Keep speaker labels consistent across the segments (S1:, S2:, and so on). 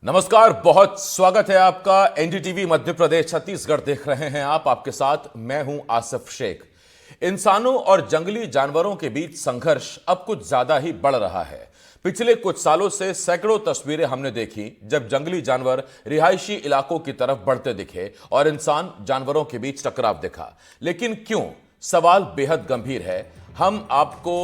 S1: नमस्कार, बहुत स्वागत है आपका। एनडीटीवी मध्य प्रदेश छत्तीसगढ़ देख रहे हैं आप। आपके साथ मैं हूं आसिफ शेख। इंसानों और जंगली जानवरों के बीच संघर्ष अब कुछ ज्यादा ही बढ़ रहा है। पिछले कुछ सालों से सैकड़ों तस्वीरें हमने देखी जब जंगली जानवर रिहायशी इलाकों की तरफ बढ़ते दिखे और इंसान जानवरों के बीच टकराव दिखा। लेकिन क्यों? सवाल बेहद गंभीर है। हम आपको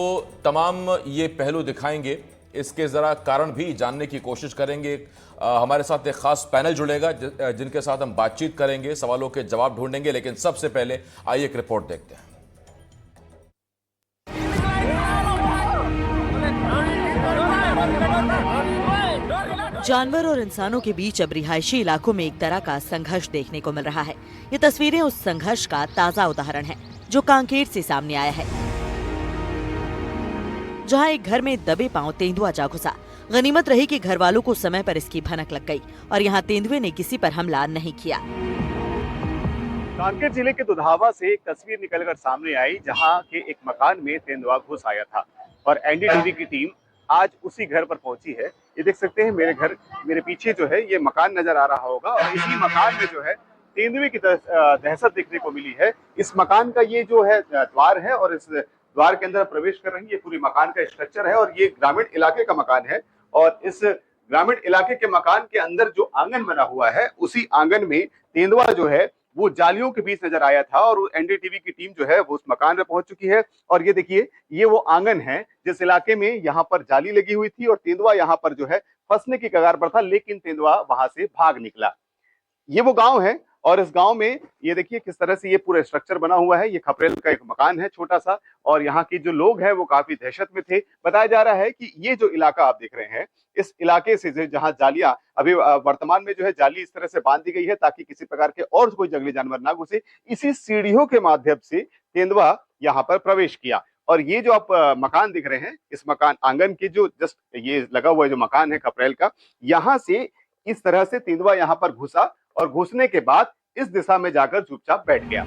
S1: तमाम ये पहलू दिखाएंगे, इसके जरा कारण भी जानने की कोशिश करेंगे। हमारे साथ एक खास पैनल जुड़ेगा जिनके साथ हम बातचीत करेंगे, सवालों के जवाब ढूंढेंगे। लेकिन सबसे पहले आइए एक रिपोर्ट देखते हैं।
S2: जानवर और इंसानों के बीच अब रिहायशी इलाकों में एक तरह का संघर्ष देखने को मिल रहा है। ये तस्वीरें उस संघर्ष का ताजा उदाहरण है जो कांकेर से सामने आया है, जहां एक घर में दबे पांव तेंदुआ जा घुसा। गनीमत रही कि घर वालों को समय पर इसकी भनक लग गई और यहाँ तेंदुए ने किसी पर हमला नहीं किया।
S3: कांकेर जिले के दुधावा से एक तस्वीर निकलकर सामने आई जहां के एक मकान में तेंदुआ घुस आया था और एनडीटीवी की टीम आज उसी घर पर पहुंची है। ये देख सकते हैं मेरे पीछे जो है ये मकान नजर आ रहा होगा और इसी मकान में जो है तेंदुए की दहशत देखने को मिली है। इस मकान का ये जो है द्वार है और इस द्वार के अंदर प्रवेश कर रही है। ये पूरी मकान का स्ट्रक्चर है और ये ग्रामीण इलाके का मकान है और इस ग्रामीण इलाके के मकान के अंदर जो आंगन बना हुआ है उसी आंगन में तेंदुआ जो है वो जालियों के बीच नजर आया था और एनडीटीवी की टीम जो है वो उस मकान में पहुंच चुकी है। और ये देखिए, ये वो आंगन है जिस इलाके में यहाँ पर जाली लगी हुई थी और तेंदुआ यहाँ पर जो है फंसने की कगार पर था, लेकिन तेंदुआ वहां से भाग निकला। ये वो गांव है और इस गांव में ये देखिए किस तरह से ये पूरा स्ट्रक्चर बना हुआ है। ये खपरेल का एक मकान है छोटा सा और यहाँ के जो लोग हैं वो काफी दहशत में थे। बताया जा रहा है कि ये जो इलाका आप देख रहे हैं, इस इलाके से जहाँ जालियां अभी वर्तमान में जो है जाली इस तरह से बांध दी गई है ताकि किसी प्रकार के और कोई जंगली जानवर ना घुसे। इसी सीढ़ियों के माध्यम से तेंदुआ यहाँ पर प्रवेश किया और ये जो आप मकान दिख रहे हैं, इस मकान आंगन के जो जस्ट ये लगा हुआ जो मकान है खपरेल का, यहाँ से इस तरह से तेंदुआ यहाँ पर घुसा और घुसने के बाद इस दिशा में जाकर चुपचाप बैठ गया।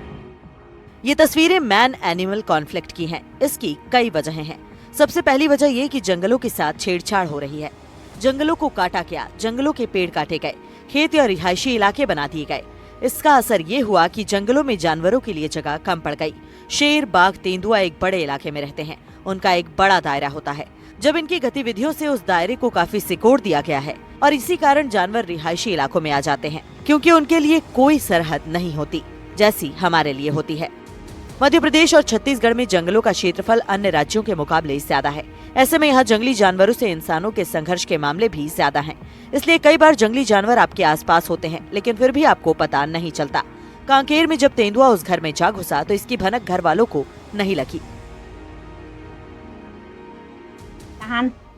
S2: ये तस्वीरें मैन एनिमल कॉन्फ्लिक्ट की हैं। इसकी कई वजहें हैं। सबसे पहली वजह ये कि जंगलों के साथ छेड़छाड़ हो रही है। जंगलों को काटा गया, जंगलों के पेड़ काटे गए, खेत या रिहायशी इलाके बना दिए गए। इसका असर ये हुआ कि जंगलों में जानवरों के लिए जगह कम पड़ गई। शेर, बाघ, तेंदुआ एक बड़े इलाके में रहते हैं। उनका एक बड़ा दायरा होता है। जब इनकी गतिविधियों से उस दायरे को काफी सिकोड़ दिया गया है और इसी कारण जानवर रिहायशी इलाकों में आ जाते हैं, क्योंकि उनके लिए कोई सरहद नहीं होती जैसी हमारे लिए होती है। मध्य प्रदेश और छत्तीसगढ़ में जंगलों का क्षेत्रफल अन्य राज्यों के मुकाबले ज्यादा है। ऐसे में यहाँ जंगली जानवरों से इंसानों के संघर्ष के मामले भी ज्यादा हैं। इसलिए कई बार जंगली जानवर आपके आसपास होते हैं लेकिन फिर भी आपको पता नहीं चलता। कांकेर में जब तेंदुआ उस घर में जा घुसा तो इसकी भनक घर वालों को नहीं लगी।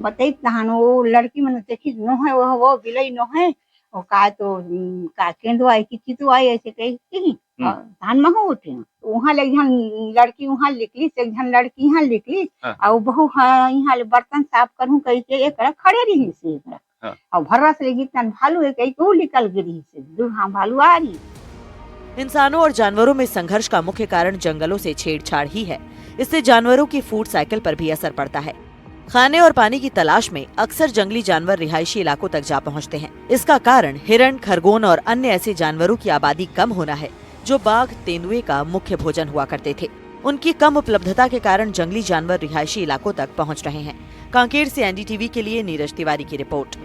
S4: बताई वो लड़की मन देखी नो है वो बिलाई नो है और का तो का केंदुआ आई कि चितु आई ऐसे कही धान में हो उठे वहां ले जन लड़की वहां निकली से जन लड़की यहां निकली और बहु यहां ले बर्तन साफ करूं कही के एक खड़े रही से और भर्रा से लगी तन भालू है कही को निकल गिरी से दू हां भालू आ रही।
S2: इंसानों और जानवरों में संघर्ष का मुख्य कारण जंगलों से छेड़छाड़ ही है। इससे जानवरों की फूड साइकिल पर भी असर पड़ता है। खाने और पानी की तलाश में अक्सर जंगली जानवर रिहायशी इलाकों तक जा पहुंचते हैं। इसका कारण हिरण, खरगोन और अन्य ऐसे जानवरों की आबादी कम होना है जो बाघ, तेंदुए का मुख्य भोजन हुआ करते थे। उनकी कम उपलब्धता के कारण जंगली जानवर रिहायशी इलाकों तक पहुंच रहे हैं। कांकेर से एनडीटीवी के लिए नीरज तिवारी की रिपोर्ट।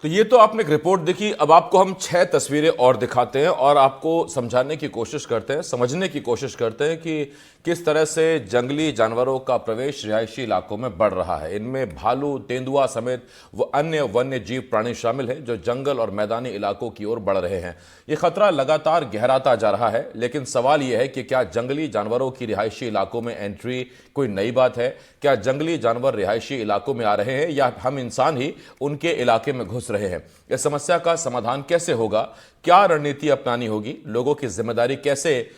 S1: तो ये तो आपने एक रिपोर्ट देखी। अब आपको हम 6 तस्वीरें और दिखाते हैं और आपको समझाने की कोशिश करते हैं, समझने की कोशिश करते हैं कि किस तरह से जंगली जानवरों का प्रवेश रिहायशी इलाकों में बढ़ रहा है। इनमें भालू, तेंदुआ समेत वो अन्य वन्य जीव प्राणी शामिल हैं जो जंगल और मैदानी इलाकों की ओर बढ़ रहे हैं। ये खतरा लगातार गहराता जा रहा है, लेकिन सवाल यह है कि क्या जंगली जानवरों की रिहायशी इलाकों में एंट्री कोई नई बात है? क्या जंगली जानवर रिहायशी इलाकों में आ रहे हैं या हम इंसान ही उनके इलाके में घुस रहे हैं? इस समस्या का समाधान कैसे होगा? क्या रणनीति अपनानी होगी? लोगों की जिम्मेदारी कैसे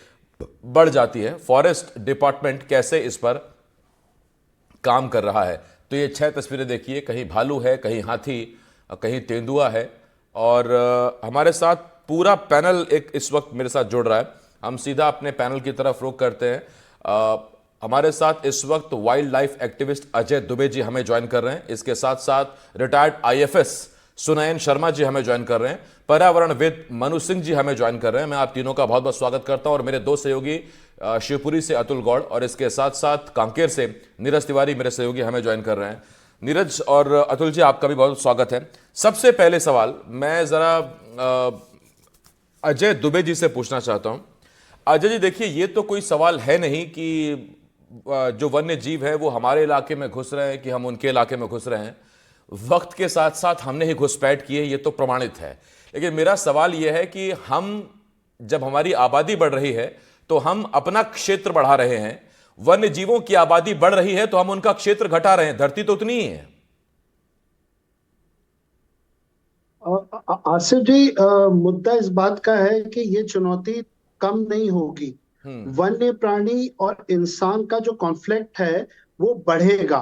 S1: बढ़ जाती है? फॉरेस्ट डिपार्टमेंट कैसे इस पर काम कर रहा है? तो ये 6 तस्वीरें देखिए, कहीं भालू है, कहीं हाथी, कहीं तेंदुआ है और हमारे साथ पूरा पैनल एक इस वक्त मेरे साथ जुड़ रहा है। हम सीधा अपने पैनल की तरफ रुख करते हैं। हमारे साथ इस वक्त wildlife activist Ajay Dubey ji हमें ज्वाइन कर रहे हैं। इसके साथ साथ रिटायर्ड आईएफएस सुनयन शर्मा जी हमें ज्वाइन कर रहे हैं। पर्यावरणविद मनु सिंह जी हमें ज्वाइन कर रहे हैं। मैं आप तीनों का बहुत बहुत स्वागत करता हूं। और मेरे दो सहयोगी शिवपुरी से अतुल गौड़ और इसके साथ साथ कांकेर से नीरज तिवारी मेरे सहयोगी हमें ज्वाइन कर रहे हैं। नीरज और अतुल जी, आपका भी बहुत स्वागत है। सबसे पहले सवाल मैं जरा अजय दुबे जी से पूछना चाहता हूं। अजय जी, देखिए, ये तो कोई सवाल है नहीं कि जो वन्य जीव है वो हमारे इलाके में घुस रहे हैं कि हम उनके इलाके में घुस रहे हैं। वक्त के साथ साथ हमने ही घुसपैठ की है, ये तो प्रमाणित है। लेकिन मेरा सवाल यह है कि हम जब हमारी आबादी बढ़ रही है तो हम अपना क्षेत्र बढ़ा रहे हैं, वन्य जीवों की आबादी बढ़ रही है तो हम उनका क्षेत्र घटा रहे हैं। धरती तो उतनी ही है।
S5: आसिफ जी, मुद्दा इस बात का है कि ये चुनौती कम नहीं होगी। वन्य प्राणी और इंसान का जो कॉन्फ्लिक्ट है वो बढ़ेगा।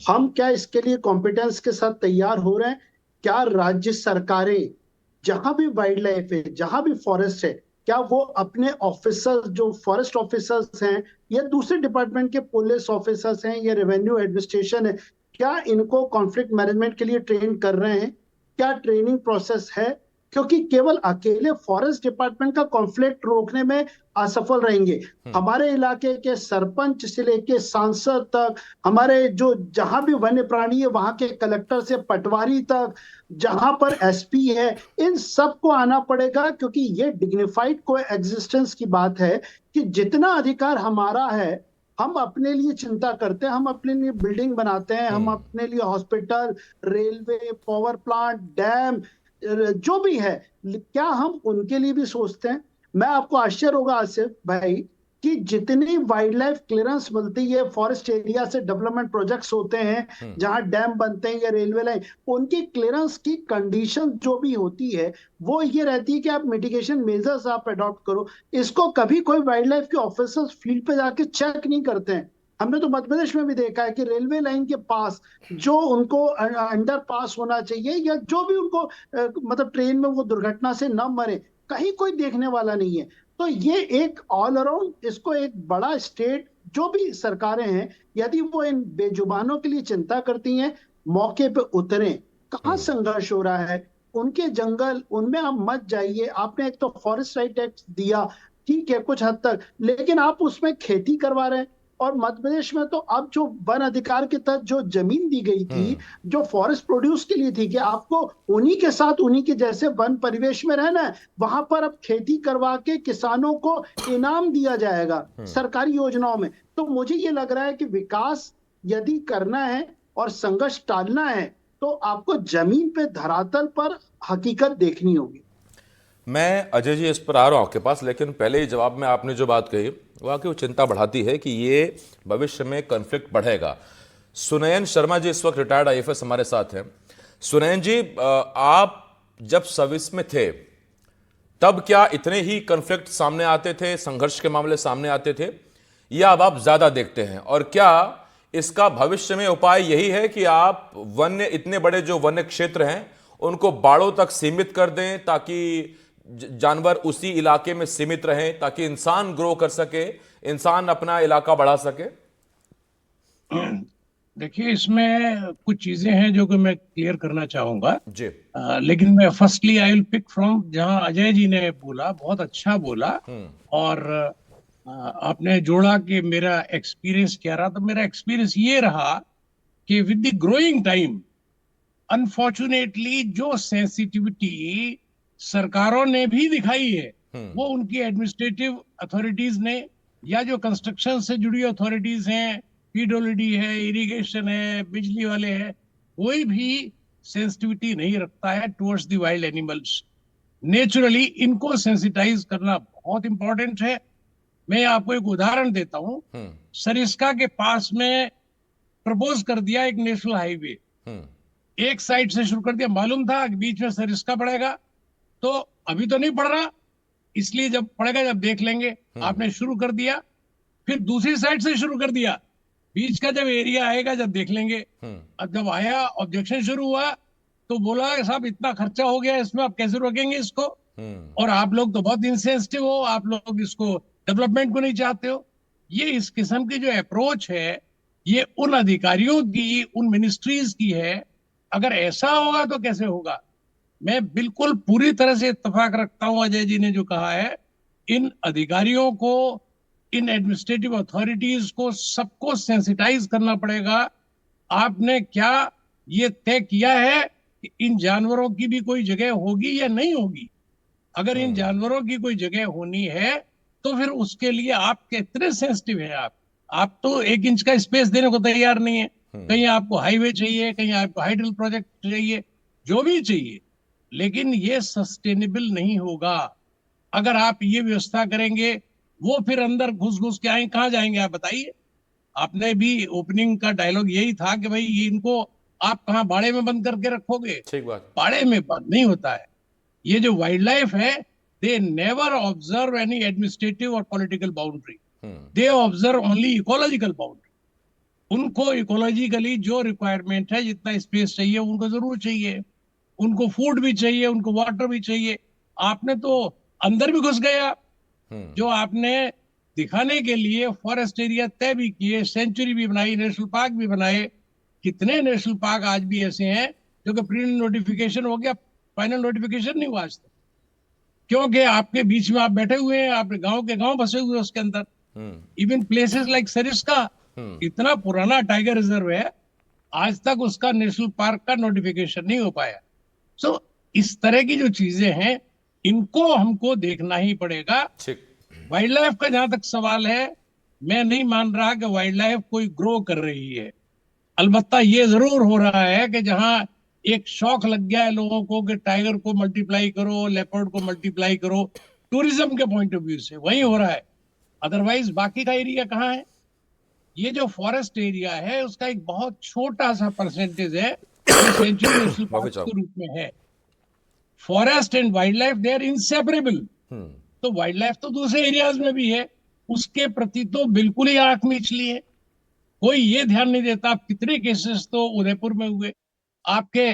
S5: हम क्या इसके लिए कॉम्पिटेंस के साथ तैयार हो रहे हैं? क्या राज्य सरकारें जहां भी वाइल्ड लाइफ है, जहां भी फॉरेस्ट है, क्या वो अपने ऑफिसर्स, जो फॉरेस्ट ऑफिसर्स हैं या दूसरे डिपार्टमेंट के पुलिस ऑफिसर्स हैं या रेवेन्यू एडमिनिस्ट्रेशन है, क्या इनको कॉन्फ्लिक्ट मैनेजमेंट के लिए ट्रेन कर रहे हैं? क्या ट्रेनिंग प्रोसेस है? क्योंकि केवल अकेले फॉरेस्ट डिपार्टमेंट का कॉन्फ्लिक्ट रोकने में असफल रहेंगे। हमारे इलाके के सरपंच से लेके सांसद तक, हमारे जो जहां भी वन्य प्राणी है वहां के कलेक्टर से पटवारी तक, जहां पर एसपी है, इन सबको आना पड़ेगा। क्योंकि ये डिग्निफाइड को एग्जिस्टेंस की बात है कि जितना अधिकार हमारा है, हम अपने लिए चिंता करते हैं, हम अपने लिए बिल्डिंग बनाते हैं, हम अपने लिए hospital, railway, power plant, dam, जो भी है, क्या हम उनके लिए भी सोचते हैं? मैं आपको आश्चर्य होगा आसिफ भाई कि जितनी वाइल्ड लाइफ क्लियरेंस मिलती है फॉरेस्ट एरिया से, डेवलपमेंट प्रोजेक्ट्स होते हैं जहां डैम बनते हैं या रेलवे लाइन, उनकी क्लियरेंस की कंडीशन जो भी होती है वो ये रहती है कि आप मिटिगेशन मेजर्स आप अडॉप्ट करो। इसको कभी कोई वाइल्ड लाइफ के ऑफिसर्स फील्ड पे जाके चेक नहीं करते हैं। हमने तो मध्य प्रदेश में भी देखा है कि रेलवे लाइन के पास जो उनको अंडर पास होना चाहिए या जो भी उनको मतलब ट्रेन में वो दुर्घटना से न मरे, कहीं कोई देखने वाला नहीं है। तो ये एक ऑल अराउंड, इसको एक बड़ा स्टेट, जो भी सरकारें हैं, यदि वो इन बेजुबानों के लिए चिंता करती हैं, मौके पे उतरें। कहाँ संघर्ष हो रहा है? उनके जंगल, उनमें आप मत जाइए। आपने एक तो फॉरेस्ट राइट एक्ट दिया, ठीक है कुछ हद तक, लेकिन आप उसमें खेती करवा रहे हैं। और मध्य प्रदेश में तो अब जो वन अधिकार के तहत जो जमीन दी गई थी, जो फॉरेस्ट प्रोड्यूस के लिए थी कि आपको उन्हीं के साथ, उन्हीं के जैसे वन परिवेश में रहना है, वहां पर अब खेती करवा के किसानों को इनाम दिया जाएगा सरकारी योजनाओं में। तो मुझे ये लग रहा है कि विकास यदि करना है और संघर्ष टालना है तो आपको जमीन पे, धरातल पर हकीकत देखनी होगी।
S1: मैं अजय जी इस पर आ रहा हूं आपके पास, लेकिन पहले ही जवाब में आपने जो बात कही वाकई वो चिंता बढ़ाती है कि ये भविष्य में कॉन्फ्लिक्ट बढ़ेगा। सुनयन शर्मा जी इस वक्त रिटायर्ड आईएफएस हमारे साथ हैं। सुनयन जी, आप जब सर्विस में थे तब क्या इतने ही कॉन्फ्लिक्ट सामने आते थे, संघर्ष के मामले सामने आते थे, या अब आप ज्यादा देखते हैं? और क्या इसका भविष्य में उपाय यही है कि आप वन्य, इतने बड़े जो वन्य क्षेत्र हैं उनको बाड़ों तक सीमित कर दें ताकि जानवर उसी इलाके में सीमित रहें, ताकि इंसान ग्रो कर सके, इंसान अपना इलाका बढ़ा सके?
S6: देखिए, इसमें कुछ चीजें हैं जो कि मैं क्लियर करना चाहूंगा
S1: जी।
S6: लेकिन मैं firstly I will pick from जहां अजय जी ने बोला, बहुत अच्छा बोला। और आपने जोड़ा कि मेरा एक्सपीरियंस क्या रहा, तो मेरा एक्सपीरियंस ये रहा कि with the growing time, unfortunately जो सेंसिटिविटी सरकारों ने भी दिखाई है, वो उनकी एडमिनिस्ट्रेटिव अथॉरिटीज ने या जो कंस्ट्रक्शन से जुड़ी अथॉरिटीज हैं, पीडब्ल्यूडी है, इरिगेशन है, बिजली वाले हैं, कोई भी सेंसिटिविटी नहीं रखता है towards the wild animals. Naturally इनको सेंसिटाइज करना बहुत इंपॉर्टेंट है। मैं आपको एक उदाहरण देता हूं। सरिस्का के पास में प्रपोज कर दिया एक नेशनल हाईवे, एक साइड से शुरू कर दिया, मालूम था कि बीच में सरिस्का पड़ेगा, तो अभी तो नहीं पड़ रहा, इसलिए जब पड़ेगा जब देख लेंगे। आपने शुरू कर दिया, फिर दूसरी साइड से शुरू कर दिया, बीच का जब एरिया आएगा जब देख लेंगे। अब जब आया, ऑब्जेक्शन शुरू हुआ, तो बोला साहब इतना खर्चा हो गया इसमें, आप कैसे रोकेंगे इसको? और आप लोग तो बहुत इंसेंसिटिव हो, आप लोग इसको डेवलपमेंट को नहीं चाहते हो। ये इस किस्म की जो अप्रोच है ये उन अधिकारियों की, उन मिनिस्ट्रीज की है। अगर ऐसा होगा तो कैसे होगा? मैं बिल्कुल पूरी तरह से इत्तेफाक रखता हूं अजय जी ने जो कहा है। इन अधिकारियों को, इन एडमिनिस्ट्रेटिव अथॉरिटीज को, सबको सेंसिटाइज करना पड़ेगा। आपने क्या ये तय किया है कि इन जानवरों की भी कोई जगह होगी या नहीं होगी? अगर इन जानवरों की कोई जगह होनी है तो फिर उसके लिए आप कितने सेंसिटिव हैं? आप तो 1 इंच का स्पेस देने को तैयार नहीं है। कहीं आपको हाईवे चाहिए, कहीं आपको हाइडल प्रोजेक्ट चाहिए, जो भी चाहिए, लेकिन ये सस्टेनेबल नहीं होगा। अगर आप ये व्यवस्था करेंगे, वो फिर अंदर घुस घुस के आए, कहाँ जाएंगे आप बताइए? आपने भी ओपनिंग का डायलॉग यही था कि भाई ये इनको आप कहाँ बाड़े में बंद करके रखोगे?
S1: ठीक बात।
S6: बाड़े में बंद नहीं होता है। ये जो वाइल्ड लाइफ है, they never observe any administrative और political boundary, they observe only ecological boundary. उनको इकोलॉजिकली जो रिक्वायरमेंट है, जितना स्पेस चाहिए उनको जरूर चाहिए, उनको फूड भी चाहिए, उनको वाटर भी चाहिए। आपने तो अंदर भी घुस गए आप। जो आपने दिखाने के लिए फॉरेस्ट एरिया तय भी किए, सेंचुरी भी बनाई, नेशनल पार्क भी बनाए। कितने नेशनल पार्क आज भी ऐसे हैं जो कि प्री नोटिफिकेशन हो गया, फाइनल नोटिफिकेशन नहीं हुआ आज तक, क्योंकि आपके बीच में आप बैठे हुए हैं, आपके गांव के गांव बसे हुए हैं उसके अंदर। इवन प्लेसेस लाइक सरिस्का, इतना पुराना टाइगर रिजर्व है, आज तक उसका नेशनल पार्क का नोटिफिकेशन नहीं हो पाया। सो इस तरह की जो चीजें हैं, इनको हमको देखना ही पड़ेगा। वाइल्ड लाइफ का जहां तक सवाल है, मैं नहीं मान रहा कि वाइल्ड लाइफ कोई ग्रो कर रही है। अलबत्ता ये जरूर हो रहा है कि जहां एक शौक लग गया है लोगों को कि टाइगर को मल्टीप्लाई करो, लेपर्ड को मल्टीप्लाई करो, टूरिज्म के पॉइंट ऑफ व्यू से वही हो रहा है। अदरवाइज बाकी का एरिया कहाँ है? ये जो फॉरेस्ट एरिया है उसका एक बहुत छोटा सा परसेंटेज है जो सेंचुरी नेशनल पार्क के रूप में है। Forest and wildlife they are inseparable. तो वाइल्ड लाइफ तो दूसरे एरियाज में भी है, उसके प्रति तो बिल्कुल ही आंख मीचली है। कोई ये ध्यान नहीं देता। आप कितने केसेस तो उदयपुर में हुए आपके,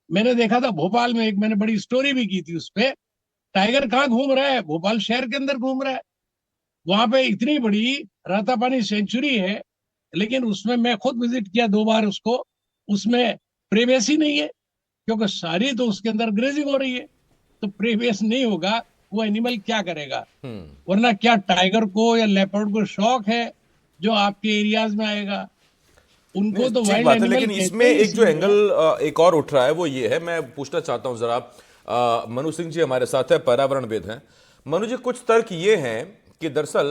S6: मैंने देखा था भोपाल में, एक मैंने बड़ी स्टोरी भी की थी उस पे। टाइगर कहाँ घूम रहा है? भोपाल शहर के अंदर घूम रहा है। वहां पे इतनी बड़ी रातापानी सेंचुरी है, लेकिन उसमें मैं खुद विजिट किया 2 बार उसको, उसमें प्रिवेसी नहीं है, क्योंकि सारी तो उसके अंदर ग्रेजिंग हो रही है। तो प्रिवेस नहीं होगा, वो एनिमल क्या करेगा? वरना क्या टाइगर को या लेपर्ड को शौक है जो आपके एरियाज में आएगा? उनको तो
S1: ठीक
S6: वाइल्ड
S1: बात है,
S6: एनिमल
S1: लेकिन इसमें एक जो एंगल एक और उठ रहा है वो ये है, मैं पूछना चाहता हूं जरा। मनु सिंह जी हमारे साथ है, पर्यावरणविद हैं। मनु जी, कुछ तर्क ये हैं कि दरअसल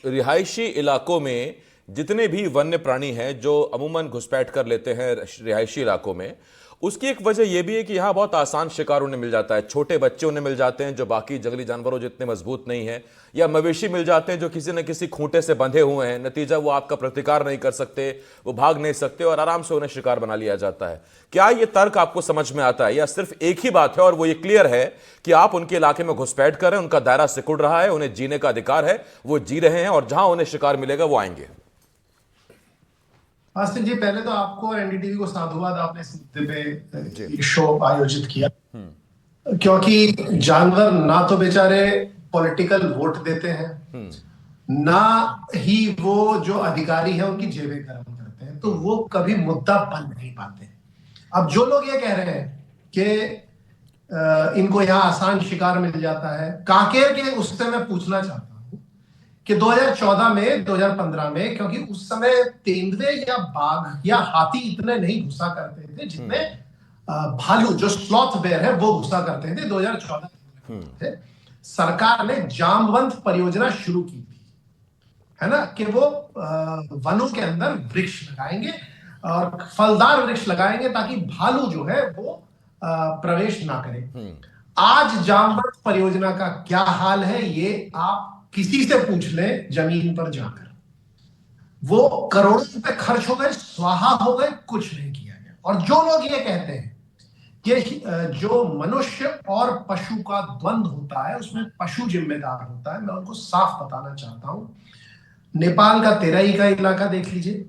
S1: रिहायशी इलाकों में जितने भी वन्य प्राणी हैं जो अमूमन घुसपैठ कर लेते हैं रिहायशी इलाकों में, उसकी एक वजह यह भी है कि यहाँ बहुत आसान शिकार उन्हें मिल जाता है। छोटे बच्चे उन्हें मिल जाते हैं जो बाकी जंगली जानवरों जितने मजबूत नहीं है, या मवेशी मिल जाते हैं जो किसी न किसी खूंटे से बंधे हुए हैं। नतीजा वो आपका प्रतिकार नहीं कर सकते, वो भाग नहीं सकते और आराम से उन्हें शिकार बना लिया जाता है। क्या ये तर्क आपको समझ में आता है, या सिर्फ एक ही बात है और वो ये क्लियर है कि आप उनके इलाके में घुसपैठ कर रहे हैं, उनका दायरा सिकुड़ रहा है, उन्हें जीने का अधिकार है, वो जी रहे हैं और जहां उन्हें शिकार मिलेगा वो आएंगे?
S7: आस्तिक जी, पहले तो आपको और एनडीटीवी को साधुवाद, आपने इस मुद्दे पे शो आयोजित किया, क्योंकि जानवर ना तो बेचारे पॉलिटिकल वोट देते हैं, ना ही वो जो अधिकारी हैं उनकी जेबें गर्म करते हैं, तो वो कभी मुद्दा बन नहीं पाते। अब जो लोग ये कह रहे हैं कि इनको यहाँ आसान शिकार मिल जाता है, कांकेर के उससे मैं पूछना चाहता हूँ कि 2014 में, 2015 में, क्योंकि उस समय तेंदुए या बाघ या हाथी इतने नहीं घुसा करते थे जितने भालू, जो स्लॉथ बेयर है, वो घुसा करते थे। 2014 सरकार ने जामवंत परियोजना शुरू की थी, है ना, कि वो वनों के अंदर वृक्ष लगाएंगे और फलदार वृक्ष लगाएंगे ताकि भालू जो है वो प्रवेश ना करे। आज जामवंत परियोजना का क्या हाल है, ये आप किसी से पूछ लें जमीन पर जाकर। वो करोड़ों रुपए खर्च हो गए, स्वाहा हो गए, कुछ नहीं किया गया। और जो लोग ये कहते हैं कि जो मनुष्य और पशु का द्वंद्व होता है उसमें पशु जिम्मेदार होता है, मैं उनको साफ बताना चाहता हूं। नेपाल का तेराई का इलाका देख लीजिए,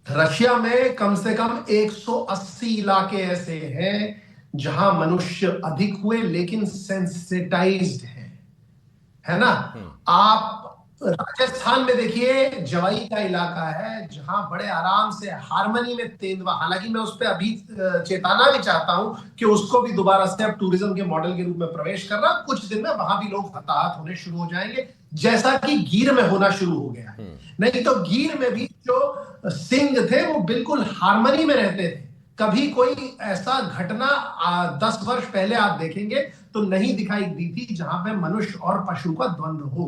S7: रशिया में कम से कम 180 इलाके ऐसे हैं जहां मनुष्य अधिक हुए लेकिन सेंसिटाइज्ड है ना। आप राजस्थान में देखिए जवाई का इलाका है जहां बड़े आराम से हारमोनी में तेंदुआ, हालांकि मैं उस पर अभी चेताना भी चाहता हूं कि उसको भी दोबारा से अब टूरिज्म के मॉडल के रूप में प्रवेश कर रहा, कुछ दिन में वहां भी लोग हताहत होने शुरू हो जाएंगे, जैसा कि गीर में होना शुरू हो गया है। नहीं तो गीर में भी जो सिंह थे वो बिल्कुल हारमोनी में रहते थे, कभी कोई ऐसा घटना 10 वर्ष पहले आप देखेंगे तो नहीं दिखाई दी थी जहां पे मनुष्य और पशु का द्वंद्व हो।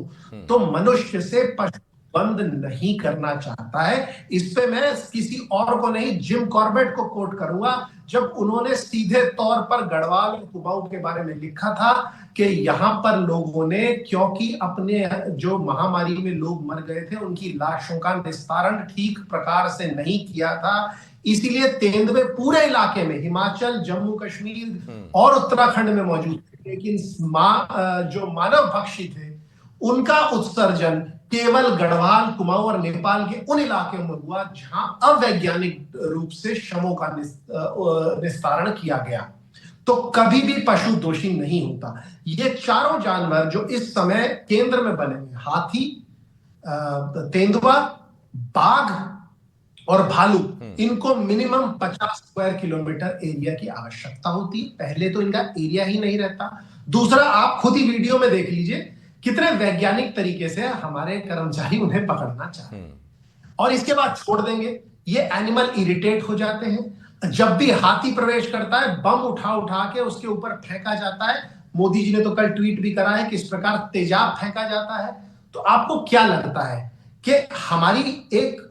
S7: तो मनुष्य से पशु द्वंद्व नहीं करना चाहता है। इस पे मैं किसी और को नहीं, जिम कॉर्बेट को कोट करूंगा, जब उन्होंने सीधे तौर पर गढ़वाल और कुमाऊं के बारे में लिखा था कि यहाँ पर लोगों ने, क्योंकि अपने जो महामारी में लोग मर गए थे उनकी लाशों का निस्तारण ठीक प्रकार से नहीं किया था, इसीलिए तेंदुए पूरे इलाके में, हिमाचल, जम्मू कश्मीर और उत्तराखंड में मौजूद थे, लेकिन जो मानव भक्षी थे उनका उत्सर्जन केवल गढ़वाल, कुमाऊं और नेपाल के उन इलाकों में हुआ जहां अवैज्ञानिक रूप से शवों का निस्तारण किया गया। तो कभी भी पशु दोषी नहीं होता। ये चारों जानवर जो इस समय केंद्र में बने हुए, हाथी, तेंदुआ, बाघ और भालू, इनको मिनिमम 50 स्क्वायर किलोमीटर एरिया की आवश्यकता होती है। पहले तो इनका एरिया ही नहीं रहता। दूसरा, आप खुद ही वीडियो में देख लीजिए कितने वैज्ञानिक तरीके से हमारे कर्मचारी उन्हें पकड़ना चाहते हैं और इसके बाद छोड़ देंगे। ये एनिमल इरिटेट हो जाते हैं। जब भी हाथी प्रवेश करता है, बम उठा उठा के उसके ऊपर फेंका जाता है। मोदी जी ने तो कल ट्वीट भी करा है कि इस प्रकार तेजाब फेंका जाता है। तो आपको क्या लगता है कि हमारी एक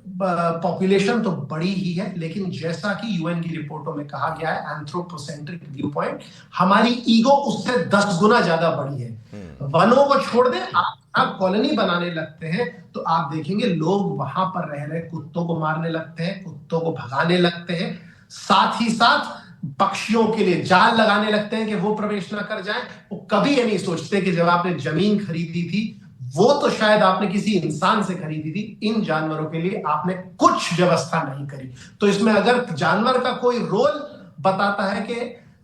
S7: पॉपुलेशन तो बड़ी ही है, लेकिन जैसा कि यूएन की रिपोर्टों में कहा गया है, एंथ्रोपोसेंट्रिक व्यू पॉइंट, हमारी ईगो उससे 10 गुना ज्यादा बड़ी है। वनों को छोड़ दें, आप कॉलोनी बनाने लगते हैं तो आप देखेंगे लोग वहां पर रह रहे कुत्तों को मारने लगते हैं, कुत्तों को भगाने लगते हैं, साथ ही साथ पक्षियों के लिए जाल लगाने लगते हैं कि वो प्रवेश ना कर जाए। वो कभी ये नहीं सोचते कि जब आपने जमीन खरीदी थी वो तो शायद आपने किसी इंसान से खरीदी थी, इन जानवरों के लिए आपने कुछ व्यवस्था नहीं करी। तो इसमें अगर जानवर का कोई रोल बताता है कि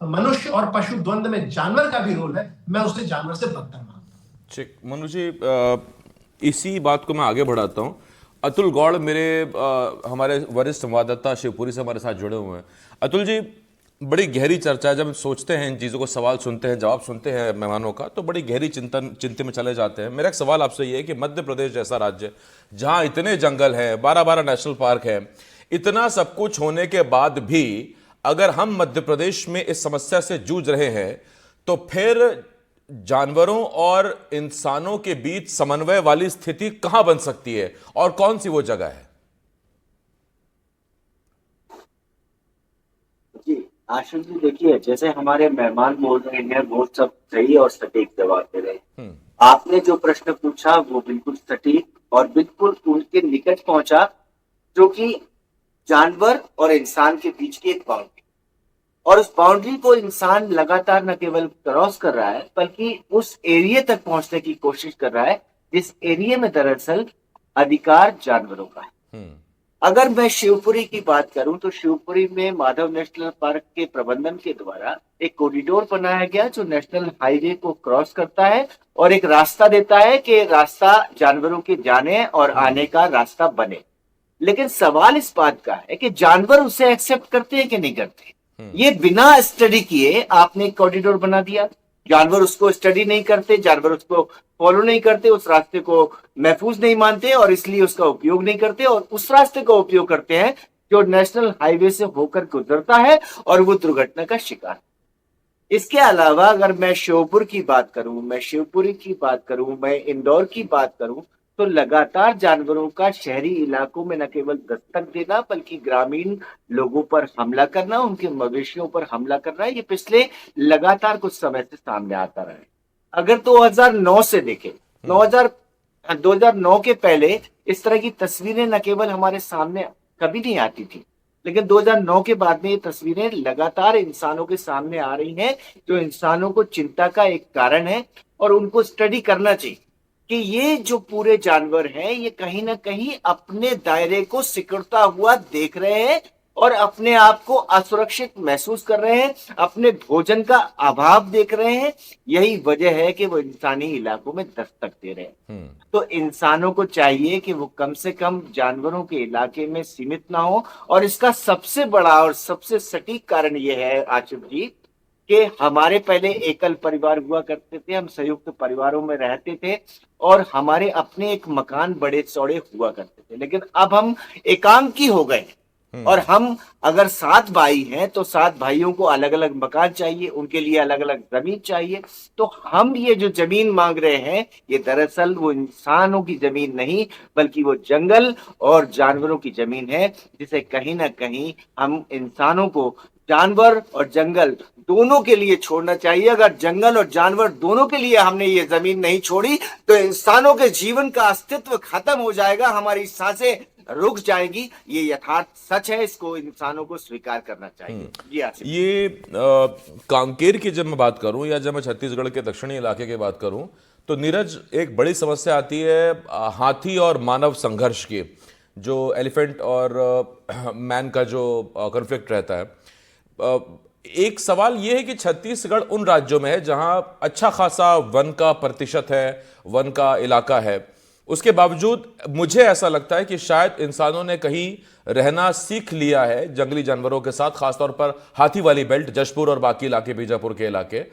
S7: मनुष्य और पशु द्वंद्व में जानवर का भी रोल है, मैं उसे जानवर से बदतर मानता हूं।
S1: ठीक, मनु जी, इसी बात को मैं आगे बढ़ाता हूं। अतुल गौड़ मेरे हमारे वरिष्ठ संवाददाता शिवपुरी से हमारे साथ जुड़े हुए हैं। अतुल जी, बड़ी गहरी चर्चा है। जब हम सोचते हैं इन चीज़ों को, सवाल सुनते हैं, जवाब सुनते हैं मेहमानों का, तो बड़ी गहरी चिंता में चले जाते हैं। मेरा एक सवाल आपसे ये है कि मध्य प्रदेश जैसा राज्य जहां इतने जंगल हैं, 12-12 नेशनल पार्क है, इतना सब कुछ होने के बाद भी अगर हम मध्य प्रदेश में इस समस्या से जूझ रहे हैं, तो फिर जानवरों और इंसानों के बीच समन्वय वाली स्थिति कहां बन सकती है और कौन सी वो जगह है?
S8: आशुष जी, देखिए, जैसे हमारे मेहमान बोल रहे हैं वो सब सही और सटीक जवाब दे रहे हैं। आपने जो प्रश्न पूछा वो बिल्कुल सटीक और बिल्कुल उनके निकट पहुंचा, जो कि जानवर और इंसान के बीच की एक बाउंड्री, और उस बाउंड्री को इंसान लगातार न केवल क्रॉस कर रहा है बल्कि उस एरिया तक पहुंचने की कोशिश कर रहा है जिस एरिया में दरअसल अधिकार जानवरों का है। अगर मैं शिवपुरी की बात करूं तो शिवपुरी में माधव नेशनल पार्क के प्रबंधन के द्वारा एक कॉरिडोर बनाया गया जो नेशनल हाईवे को क्रॉस करता है और एक रास्ता देता है कि रास्ता जानवरों के जाने और आने का रास्ता बने। लेकिन सवाल इस बात का है कि जानवर उसे एक्सेप्ट करते हैं कि नहीं करते। ये बिना स्टडी किए आपने एक कॉरिडोर बना दिया, जानवर उसको स्टडी नहीं करते, जानवर उसको फॉलो नहीं करते, उस रास्ते को महफूज नहीं मानते और इसलिए उसका उपयोग नहीं करते, और उस रास्ते का उपयोग करते हैं जो नेशनल हाईवे से होकर गुजरता है और वो दुर्घटना का शिकार। इसके अलावा अगर मैं श्योपुर की बात करूं, मैं शिवपुरी की बात करूं, मैं इंदौर की बात करूं, तो लगातार जानवरों का शहरी इलाकों में न केवल दस्तक देना बल्कि ग्रामीण लोगों पर हमला करना, उनके मवेशियों पर हमला करना, ये पिछले लगातार कुछ समय से सामने आता रहा है। अगर 2009 से देखें, 2009 के पहले इस तरह की तस्वीरें न केवल हमारे सामने कभी नहीं आती थी, लेकिन 2009 के बाद में ये तस्वीरें लगातार इंसानों के सामने आ रही हैं, जो इंसानों को चिंता का एक कारण है और उनको स्टडी करना चाहिए कि ये जो पूरे जानवर हैं ये कहीं ना कहीं अपने दायरे को सिकुड़ता हुआ देख रहे हैं और अपने आप को असुरक्षित महसूस कर रहे हैं, अपने भोजन का अभाव देख रहे हैं। यही वजह है कि वो इंसानी इलाकों में दस्तक दे रहे हैं। तो इंसानों को चाहिए कि वो कम से कम जानवरों के इलाके में सीमित ना हो। और इसका सबसे बड़ा और सबसे सटीक कारण ये है आशिफ जी कि हमारे पहले एकल परिवार हुआ करते थे, हम संयुक्त परिवारों में रहते थे और हमारे अपने एक मकान बड़े चौड़े हुआ करते थे। लेकिन अब हम एकांकी हो गए और हम अगर 7 भाई हैं तो 7 भाइयों को अलग अलग मकान चाहिए, उनके लिए अलग अलग जमीन चाहिए। तो हम ये जो जमीन मांग रहे हैं ये दरअसल वो इंसानों की जमीन नहीं बल्कि वो जंगल और जानवरों की जमीन है, जिसे कहीं ना कहीं हम इंसानों को जानवर और जंगल दोनों के लिए छोड़ना चाहिए। अगर जंगल और जानवर दोनों के लिए हमने ये जमीन नहीं छोड़ी तो इंसानों के जीवन का अस्तित्व खत्म हो जाएगा, हमारी सांसें रुक जाएगी। ये यथार्थ सच है, इसको इंसानों को स्वीकार करना चाहिए। जी आसिफ।
S1: ये कांकेर की जब मैं बात करूं या जब मैं छत्तीसगढ़ के दक्षिणी इलाके की बात करूं तो नीरज एक बड़ी समस्या आती है हाथी और मानव संघर्ष की, जो एलिफेंट और मैन का जो कॉन्फ्लिक्ट रहता है। एक सवाल यह है कि छत्तीसगढ़ उन राज्यों में है जहां अच्छा खासा वन का प्रतिशत है, वन का इलाका है। उसके बावजूद मुझे ऐसा लगता है कि शायद इंसानों ने कहीं रहना सीख लिया है जंगली जानवरों के साथ, खासतौर पर हाथी वाली बेल्ट, जशपुर और बाकी इलाके, बीजापुर के इलाके।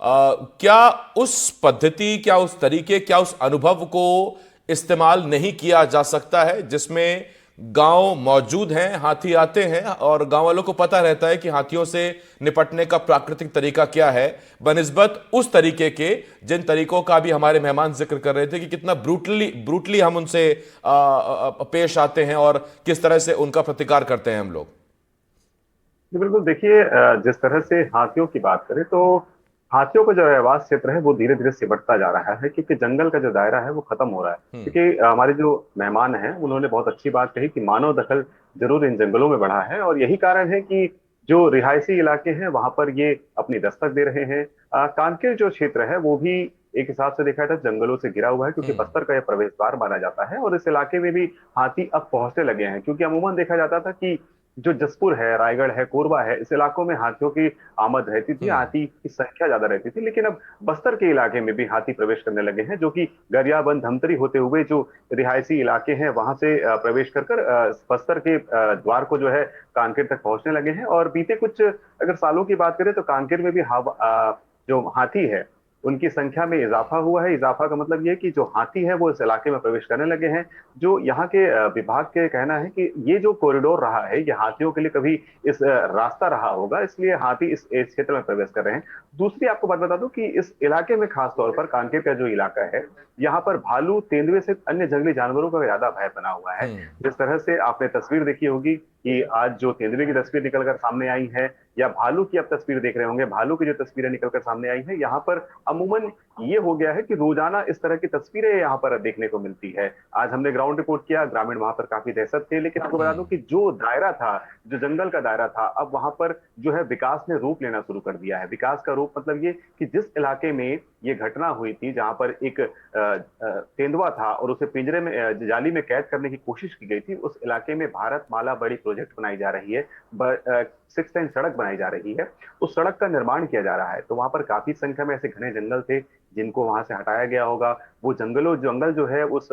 S1: क्या उस पद्धति, क्या उस तरीके, क्या उस अनुभव को इस्तेमाल नहीं किया जा सकता है जिसमें गांव मौजूद हैं, हाथी आते हैं और गांव वालों को पता रहता है कि हाथियों से निपटने का प्राकृतिक तरीका क्या है, बनिस्बत उस तरीके के जिन तरीकों का भी हमारे मेहमान जिक्र कर रहे थे कि कितना ब्रूटली हम उनसे पेश आते हैं और किस तरह से उनका प्रतिकार करते हैं हम लोग।
S3: बिल्कुल, देखिए जिस तरह से हाथियों की बात करें तो हाथियों का जो रहवास क्षेत्र है वो धीरे धीरे सिमटता जा रहा है, क्योंकि जंगल का जो दायरा है वो खत्म हो रहा है। क्योंकि हमारे जो मेहमान हैं उन्होंने बहुत अच्छी बात कही कि मानव दखल जरूर इन जंगलों में बढ़ा है, और यही कारण है कि जो रिहायशी इलाके हैं वहां पर ये अपनी दस्तक दे रहे हैं। कांकेर जो क्षेत्र है वो भी एक हिसाब से देखा जाए जंगलों से घिरा हुआ है, क्योंकि बस्तर का यह प्रवेश द्वार माना जाता है, और इस इलाके में भी हाथी अब पहुंचने लगे हैं। क्योंकि अमूमन देखा जाता था कि जो जसपुर है, रायगढ़ है, कोरबा है, इस इलाकों में हाथियों की आमद रहती थी, हाथी की संख्या ज्यादा रहती थी। लेकिन अब बस्तर के इलाके में भी हाथी प्रवेश करने लगे हैं, जो कि गरियाबंद, धमतरी होते हुए जो रिहायशी इलाके हैं वहां से प्रवेश कर बस्तर के द्वार को जो है कांकेर तक पहुंचने लगे हैं। और बीते कुछ अगर सालों की बात करें तो कांकेर में भी जो हाथी है उनकी संख्या में इजाफा हुआ है। इजाफा का मतलब ये कि जो हाथी है वो इस इलाके में प्रवेश करने लगे हैं। जो यहाँ के विभाग के कहना है कि ये जो कॉरिडोर रहा है ये हाथियों के लिए कभी इस रास्ता रहा होगा, इसलिए हाथी इस क्षेत्र में प्रवेश कर रहे हैं। दूसरी आपको बात बता दूं कि इस इलाके में खासतौर पर कांकेर का जो इलाका है यहाँ पर भालू, तेंदुए से अन्य जंगली जानवरों का ज्यादा भय बना हुआ है। जिस तरह से आपने तस्वीर देखी होगी कि आज जो तेंदुए की तस्वीर निकलकर सामने आई है, या भालू की आप तस्वीर देख रहे होंगे, भालू की जो तस्वीरें निकलकर सामने आई है, यहाँ पर अमूमन ये हो गया है कि रोजाना इस तरह की तस्वीरें यहाँ पर देखने को मिलती है। आज हमने ग्राउंड रिपोर्ट किया, ग्रामीण वहां पर काफी दहशत थे, लेकिन आपको बता दूं कि जो दायरा था, जो जंगल का दायरा था, अब वहां पर जो है विकास ने रूप लेना शुरू कर दिया है। विकास का रूप मतलब ये कि जिस इलाके में ये घटना हुई थी, जहां पर एक तेंदुआ था और उसे पिंजरे में, जाली में कैद करने की कोशिश की गई थी, उस इलाके में भारत माला बड़ी प्रोजेक्ट बनाई जा रही है, 6 लेन सड़क बनाई जा रही है, उस सड़क का निर्माण किया जा रहा है। तो वहां पर काफी संख्या में ऐसे घने जंगल थे जिनको वहां से हटाया गया होगा। वो जंगल जो है उस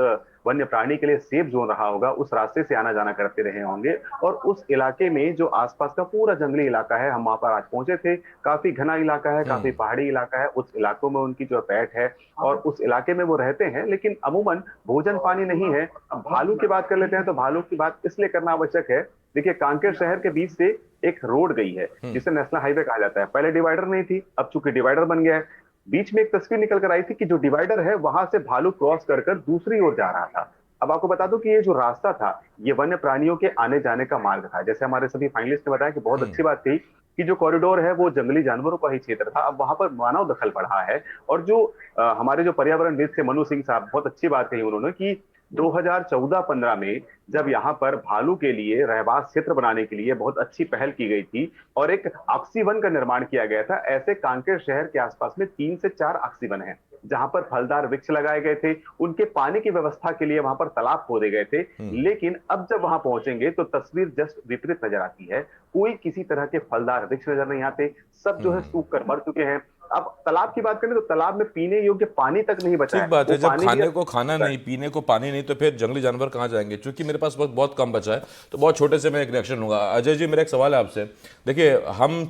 S3: वन्य प्राणी के लिए सेफ जोन रहा होगा, उस रास्ते से आना जाना करते रहे होंगे। और उस इलाके में जो आसपास का पूरा जंगली इलाका है, हम वहां पर आज पहुंचे थे, काफी घना इलाका है, काफी पहाड़ी इलाका है, उस इलाकों में उनकी जो पैठ है और उस इलाके में वो रहते हैं, लेकिन अमूमन भोजन पानी नहीं है। अब भालू की बात कर लेते हैं, तो भालू की बात इसलिए करना आवश्यक है, देखिए कांकेर शहर के बीच से एक रोड गई है जिसे नेशनल हाईवे कहा जाता है। पहले डिवाइडर नहीं थी, अब चूंकि डिवाइडर बन गया है। बीच में एक तस्वीर निकल कर आई थी कि जो डिवाइडर है वहां से भालू क्रॉस कर दूसरी ओर जा रहा था। अब आपको बता दूं कि ये जो रास्ता था ये वन्य प्राणियों के आने जाने का मार्ग था। जैसे हमारे सभी फाइनलिस्ट ने बताया कि बहुत अच्छी बात थी कि जो कॉरिडोर है वो जंगली जानवरों का ही क्षेत्र था, अब वहां पर मानव दखल बढ़ा है। और जो हमारे जो पर्यावरणविद थे मनु सिंह साहब, बहुत अच्छी बात कही उन्होंने कि 2014-15 में जब यहाँ पर भालू के लिए रहवास क्षेत्र बनाने के लिए बहुत अच्छी पहल की गई थी और एक ऑक्सी वन का निर्माण किया गया था। ऐसे कांकेर शहर के आसपास में 3 से 4 ऑक्सी वन है जहां पर फलदार वृक्ष लगाए गए थे, उनके पानी की व्यवस्था के लिए वहां पर तालाब खोदे गए थे। लेकिन अब जब वहां पहुंचेंगे तो तस्वीर जस्ट विपरीत नजर आती है। कोई किसी तरह के फलदार वृक्ष नजर नहीं आते, सब जो है सूख कर मर चुके हैं। अब तालाब की बात करें तो तालाब में पीने योग्य पानी तक नहीं बचा
S1: ठीक
S3: है।
S1: बात है,
S3: वो
S1: जब
S3: पानी
S1: खाने
S3: भी
S1: को खाना नहीं, पीने को पानी नहीं, तो फिर जंगली जानवर कहाँ जाएंगे? क्योंकि मेरे पास वक्त बहुत कम बचा है, तो बहुत छोटे से मैं एक रिएक्शन लूंगा। अजय जी, मेरा एक सवाल है आपसे। देखिए, हम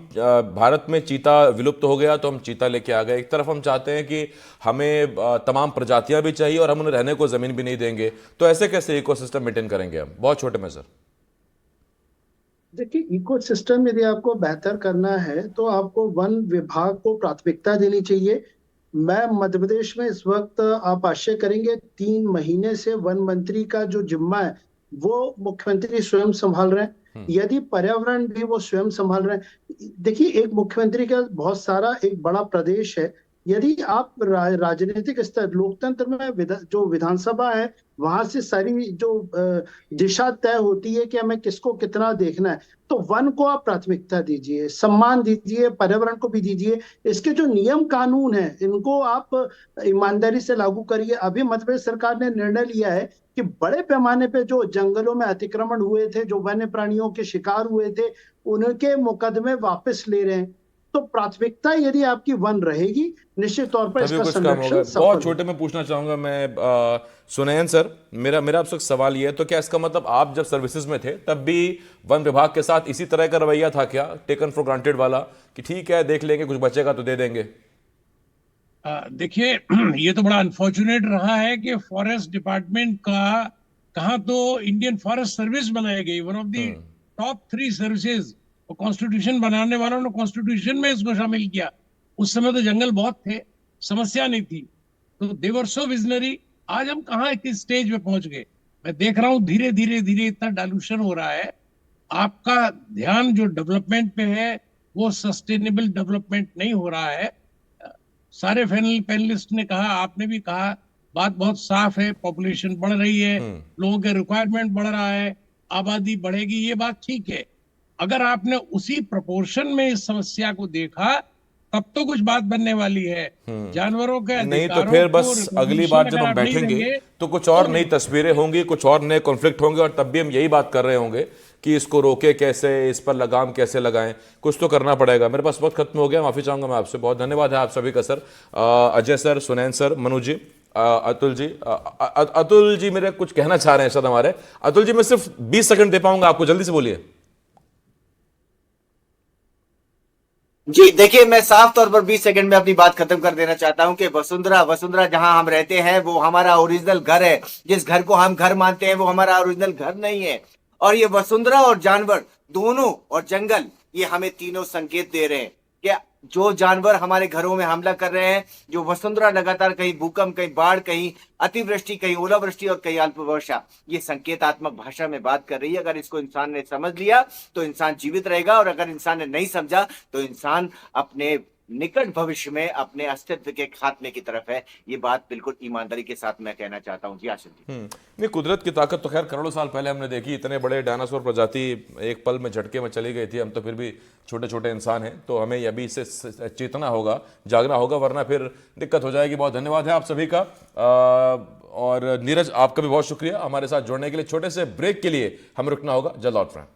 S1: भारत में चीता विलुप्त हो गया तो हम चीता लेके आ गए। एक तरफ हम चाहते हैं कि हमें तमाम प्रजातियां भी चाहिए और हम उन्हें रहने को जमीन भी नहीं देंगे, तो ऐसे कैसे इकोसिस्टम मेंटेन करेंगे हम? बहुत छोटे में सर।
S5: देखिए, इकोसिस्टम यदि आपको बेहतर करना है तो आपको वन विभाग को प्राथमिकता देनी चाहिए। मैं मध्य प्रदेश में इस वक्त, आप आश्चर्य करेंगे, 3 महीने से वन मंत्री का जो जिम्मा है वो मुख्यमंत्री स्वयं संभाल रहे हैं। यदि पर्यावरण भी वो स्वयं संभाल रहे हैं। देखिए, एक मुख्यमंत्री का बहुत सारा एक बड़ा प्रदेश है। यदि आप राजनीतिक स्तर, लोकतंत्र में जो विधानसभा है वहां से सारी जो दिशा तय होती है कि हमें किसको कितना देखना है, तो वन को आप प्राथमिकता दीजिए, सम्मान दीजिए, पर्यावरण को भी दीजिए। इसके जो नियम कानून है इनको आप ईमानदारी से लागू करिए। अभी मध्य प्रदेश सरकार ने निर्णय लिया है कि बड़े पैमाने पे जो जंगलों में अतिक्रमण हुए थे, जो वन्य प्राणियों के शिकार हुए थे, उनके मुकदमे वापस ले रहे हैं। तो प्राथमिकता यदि आपकी वन रहेगी, निश्चित तौर पर
S1: तभी
S5: इसका
S1: कुछ काम
S5: संरक्षण
S1: होगा।
S5: सफल
S1: बहुत
S5: होगा।
S1: छोटे में पूछना चाहूंगा मैं, सुनैन सर, मेरा आपसे सवाल ये है, तो क्या इसका मतलब आप जब सर्विसेज में थे तब भी वन विभाग के साथ इसी तरह का रवैया था क्या, टेकन फॉर ग्रांटेड वाला, कि ठीक है देख लेंगे, कुछ बचेगा तो दे देंगे?
S6: देखिए, ये तो बड़ा अनफॉर्चुनेट रहा है कि फॉरेस्ट डिपार्टमेंट का कहाँ तो इंडियन फॉरेस्ट सर्विस बनाई गई, one of the top 3 services, और कॉन्स्टिट्यूशन बनाने वालों ने कॉन्स्टिट्यूशन में इसको शामिल किया। उस समय तो जंगल बहुत थे, समस्या नहीं थी, तो दे वर सो विजनरी। आज हम कहाँ किस स्टेज पे पहुंच गए? मैं देख रहा हूँ धीरे धीरे धीरे इतना डायलूशन हो रहा है। आपका ध्यान जो डेवलपमेंट पे है वो सस्टेनेबल डेवलपमेंट नहीं हो रहा है। सारे पैनलिस्ट ने कहा, आपने भी कहा, बात बहुत साफ है, पॉपुलेशन बढ़ रही है, लोगों के रिक्वायरमेंट बढ़ रहा है, आबादी बढ़ेगी, ये बात ठीक है। अगर आपने उसी प्रोपोर्शन में इस समस्या को देखा तब तो कुछ बात बनने वाली है। जानवरों के
S1: नहीं तो
S6: अधिकारों
S1: फिर
S6: को
S1: बस अगली बार जब
S6: अगर
S1: हम
S6: आप नहीं
S1: बैठेंगे
S6: देंगे,
S1: तो कुछ और नई तस्वीरें होंगी, कुछ और नए कॉन्फ्लिक्ट होंगे, और तब भी हम यही बात कर रहे होंगे कि इसको रोके कैसे, इस पर लगाम कैसे लगाएं। कुछ तो करना पड़ेगा। मेरे पास वक्त खत्म हो गया, माफी चाहूंगा मैं आपसे। बहुत धन्यवाद है आप सभी का sir, Ajay sir, Sunain sir, Manu ji, Atul ji. Atul ji मेरे कुछ कहना चाह रहे हैं शायद हमारे। अतुल जी, मैं सिर्फ 20 सेकंड दे पाऊंगा आपको, जल्दी से बोलिए।
S8: जी देखिए, मैं साफ तौर पर 20 सेकंड में अपनी बात खत्म कर देना चाहता हूं कि वसुंधरा जहां हम रहते हैं वो हमारा ओरिजिनल घर है। जिस घर को हम घर मानते हैं वो हमारा ओरिजिनल घर नहीं है। और ये वसुंधरा और जानवर दोनों और जंगल, ये हमें तीनों संकेत दे रहे हैं कि जो जानवर हमारे घरों में हमला कर रहे हैं, जो वसुंधरा लगातार कहीं भूकंप, कहीं बाढ़, कहीं अतिवृष्टि, कहीं ओलावृष्टि और कहीं अल्प वर्षा, ये संकेतात्मक भाषा में बात कर रही है। अगर इसको इंसान ने समझ लिया तो इंसान जीवित रहेगा, और अगर इंसान ने नहीं समझा तो इंसान अपने निकट भविष्य में अपने अस्तित्व के खात्मे की तरफ है। ये बात बिल्कुल ईमानदारी के साथ मैं कहना चाहता हूँ। जी आशिष जी।
S1: नहीं, कुदरत की ताकत तो खैर करोड़ों साल पहले हमने देखी। इतने बड़े डायनासोर प्रजाति एक पल में झटके में चली गई थी। हम तो फिर भी छोटे छोटे इंसान हैं, तो हमें अभी इससे चेतना होगा, जागना होगा, वरना फिर दिक्कत हो जाएगी। बहुत धन्यवाद है आप सभी का। और नीरज, आपका भी बहुत शुक्रिया हमारे साथ जुड़ने के लिए। छोटे से ब्रेक के लिए हमें रुकना होगा, जल्द लौट रहे हैं।